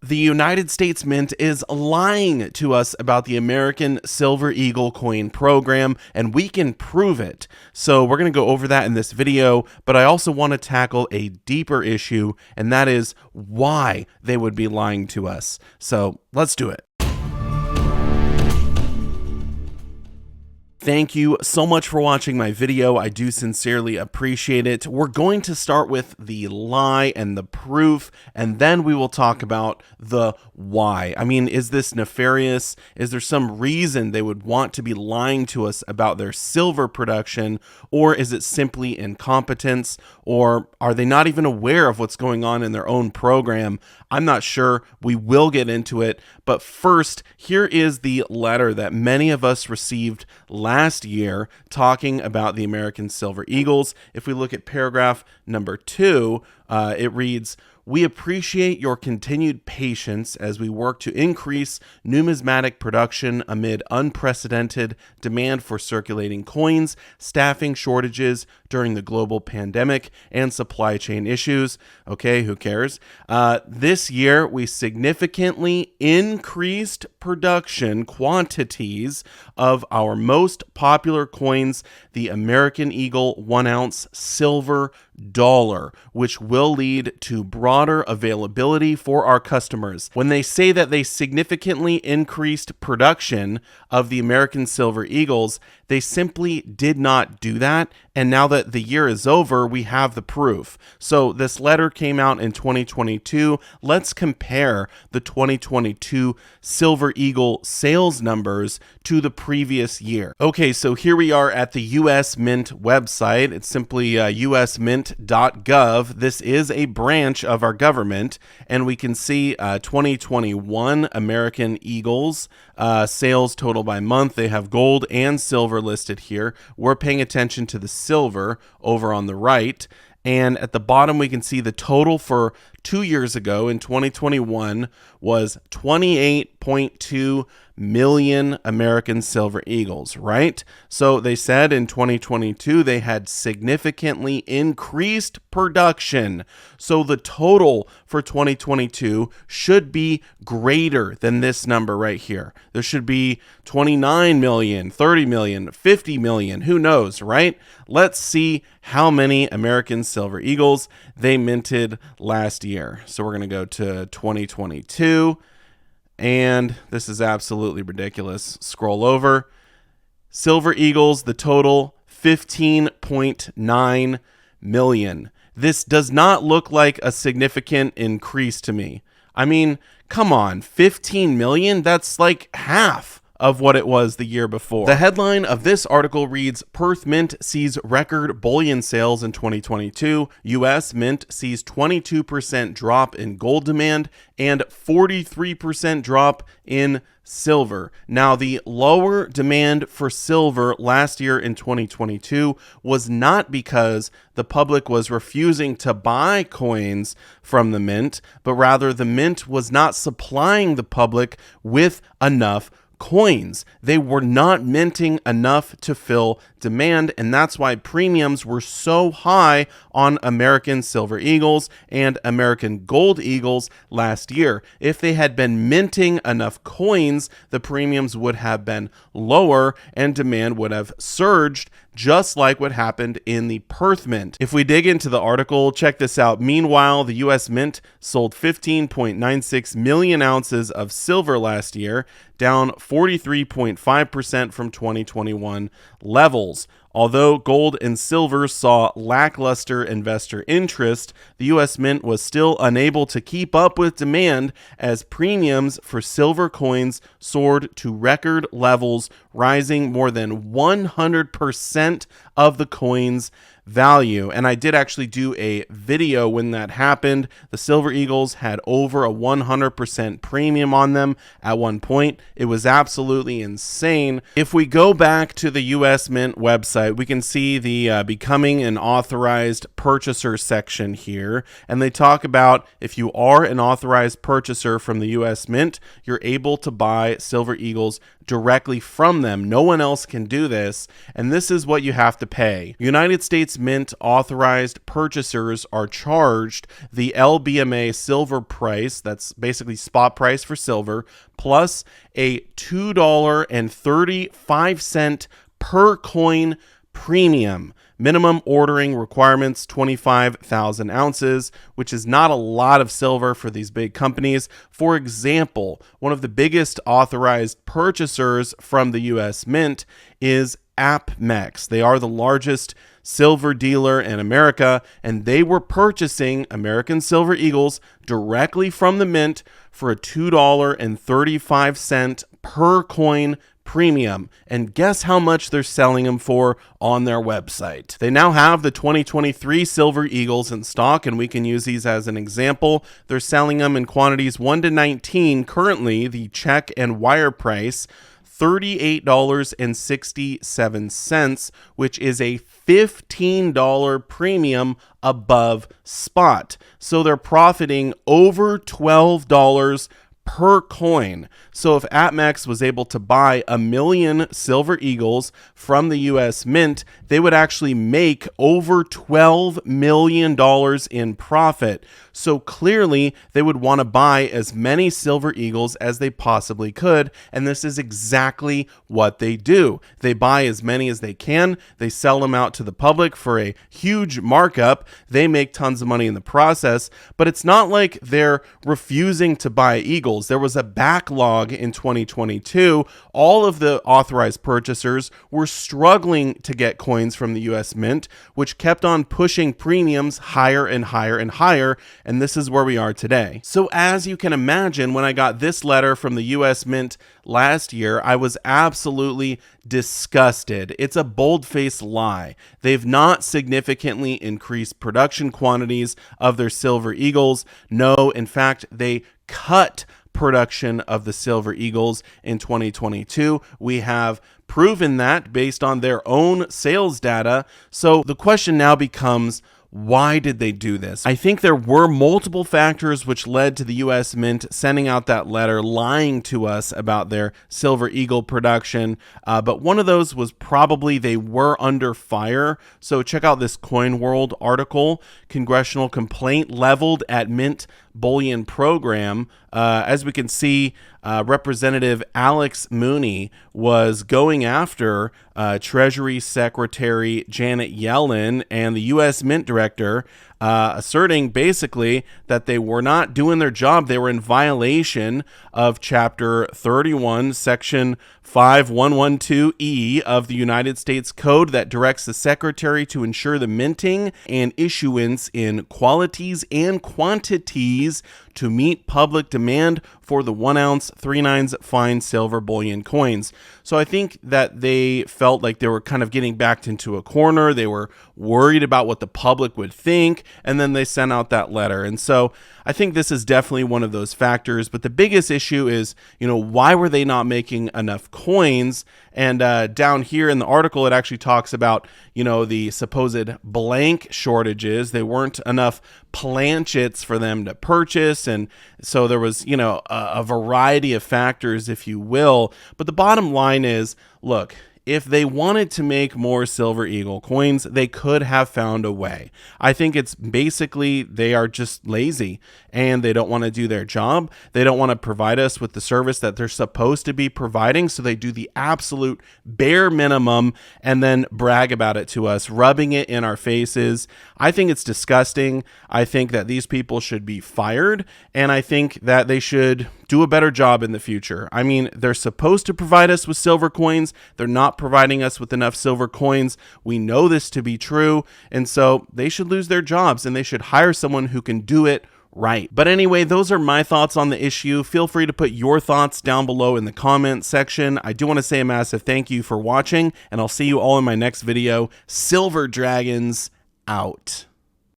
The United States Mint is lying to us about the American Silver Eagle coin program, and we can prove it. So we're going to go over that in this video, but I also want to tackle a deeper issue, and that is why they would be lying to us. So let's do it. Thank you so much for watching my video. I do sincerely appreciate it. We're going to start with the lie and the proof, and then we will talk about the why. I mean, is this nefarious? Is there some reason they would want to be lying to us about their silver production, or is it simply incompetence, or are they not even aware of what's going on in their own program? I'm not sure. We will get into it, but first, here is the letter that many of us received last year talking about the American Silver Eagles. If we look at paragraph number 2, it reads, "We appreciate your continued patience as we work to increase numismatic production amid unprecedented demand for circulating coins, staffing shortages during the global pandemic, and supply chain issues." Okay, who cares? This year, we significantly increased production quantities of our most popular coins, the American Eagle 1-ounce silver dollar, which will lead to broader availability for our customers. When they say that they significantly increased production of the American Silver Eagles, they simply did not do that. And now that the year is over, we have the proof. So this letter came out in 2022. Let's compare the 2022 Silver Eagle sales numbers to the previous year. Okay, so here we are at the US Mint website. It's simply usmint.gov. This is a branch of our government, and we can see 2021 American Eagles sales total by month. They have gold and silver listed here. We're paying attention to the silver over on the right. And at the bottom, we can see the total for 2 years ago in 2021 was 28.2 million American Silver Eagles, right? So they said in 2022 they had significantly increased production. So the total for 2022 should be greater than this number right here. There should be 29 million, 30 million, 50 million, who knows, right? Let's see how many American Silver Eagles they minted last year. So we're going to go to 2022. And this is absolutely ridiculous. Scroll over. Silver Eagles, the total 15.9 million. This does not look like a significant increase to me. I mean, come on, 15 million? That's like half of what it was the year before. The headline of this article reads, "Perth Mint sees record bullion sales in 2022. US Mint sees 22% drop in gold demand and 43% drop in silver." Now, the lower demand for silver last year in 2022 was not because the public was refusing to buy coins from the mint, but rather the mint was not supplying the public with enough coins. They were not minting enough to fill demand, and that's why premiums were so high on American Silver Eagles and American Gold Eagles last year. If they had been minting enough coins, the premiums would have been lower and demand would have surged, just like what happened in the Perth Mint. If we dig into the article, check this out. Meanwhile, the US Mint sold 15.96 million ounces of silver last year, down 43.5% from 2021 levels. Although gold and silver saw lackluster investor interest, the US Mint was still unable to keep up with demand as premiums for silver coins soared to record levels, rising more than 100% of the coin's value. And I did actually do a video when that happened. The Silver Eagles had over a 100% premium on them at one point. It was absolutely insane. If we go back to the US Mint website, we can see the becoming an authorized purchaser section here. And they talk about if you are an authorized purchaser from the US Mint, you're able to buy Silver Eagles directly from them. No one else can do this, and this is what you have to pay. United States Mint authorized purchasers are charged the LBMA silver price, that's basically spot price for silver, plus a $2.35 per coin premium. Minimum ordering requirements 25,000 ounces, which is not a lot of silver for these big companies. For example, one of the biggest authorized purchasers from the US Mint is APMEX. They are the largest silver dealer in America, and they were purchasing American Silver Eagles directly from the mint for a $2.35 per coin premium. And guess how much they're selling them for on their website? They now have the 2023 Silver Eagles in stock, and we can use these as an example. They're selling them in quantities 1 to 19. Currently, the check and wire price, $38.67, which is a $15 premium above spot. So they're profiting over $12 per coin. So if APMEX was able to buy 1 million Silver Eagles from the US Mint, they would actually make over $12 million in profit. So clearly they would want to buy as many Silver Eagles as they possibly could, and this is exactly what they do. They buy as many as they can, they sell them out to the public for a huge markup, they make tons of money in the process, but it's not like they're refusing to buy Eagles. There was a backlog in 2022. All of the authorized purchasers were struggling to get coins from the US Mint, which kept on pushing premiums higher and higher and higher, and this is where we are today. So as you can imagine, when I got this letter from the US Mint last year, I was absolutely disgusted. It's a bold-faced lie. They've not significantly increased production quantities of their Silver Eagles. No, in fact, they cut production of the Silver Eagles in 2022. We have proven that based on their own sales data. So the question now becomes, why did they do this? I think there were multiple factors which led to the US Mint sending out that letter, lying to us about their Silver Eagle production. But one of those was probably they were under fire. So check out this Coin World article, Congressional complaint leveled at Mint bullion program. As we can see, Representative Alex Mooney was going after Treasury Secretary Janet Yellen and the U.S. Mint Director, asserting basically that they were not doing their job. They were in violation of Chapter 31, Section 5112E of the United States Code that directs the Secretary to ensure the minting and issuance in qualities and quantities to meet public demand for the 1 ounce 3/9 fine silver bullion coins. So I think that they felt like they were kind of getting backed into a corner. They were worried about what the public would think, and then they sent out that letter. And so I think this is definitely one of those factors. But the biggest issue is, why were they not making enough coins? And down here in the article, it actually talks about, the supposed blank shortages. There weren't enough planchets for them to purchase. And so there was, a variety of factors, if you will. But the bottom line is, look, if they wanted to make more Silver Eagle coins, they could have found a way. I think it's basically they are just lazy and they don't want to do their job. They don't want to provide us with the service that they're supposed to be providing. So they do the absolute bare minimum and then brag about it to us, rubbing it in our faces. I think it's disgusting. I think that these people should be fired, and I think that they should do a better job in the future. I mean, they're supposed to provide us with silver coins. They're not providing us with enough silver coins. We know this to be true. And so they should lose their jobs and they should hire someone who can do it right. But anyway, those are my thoughts on the issue. Feel free to put your thoughts down below in the comment section. I do want to say a massive thank you for watching, and I'll see you all in my next video. Silver Dragons out.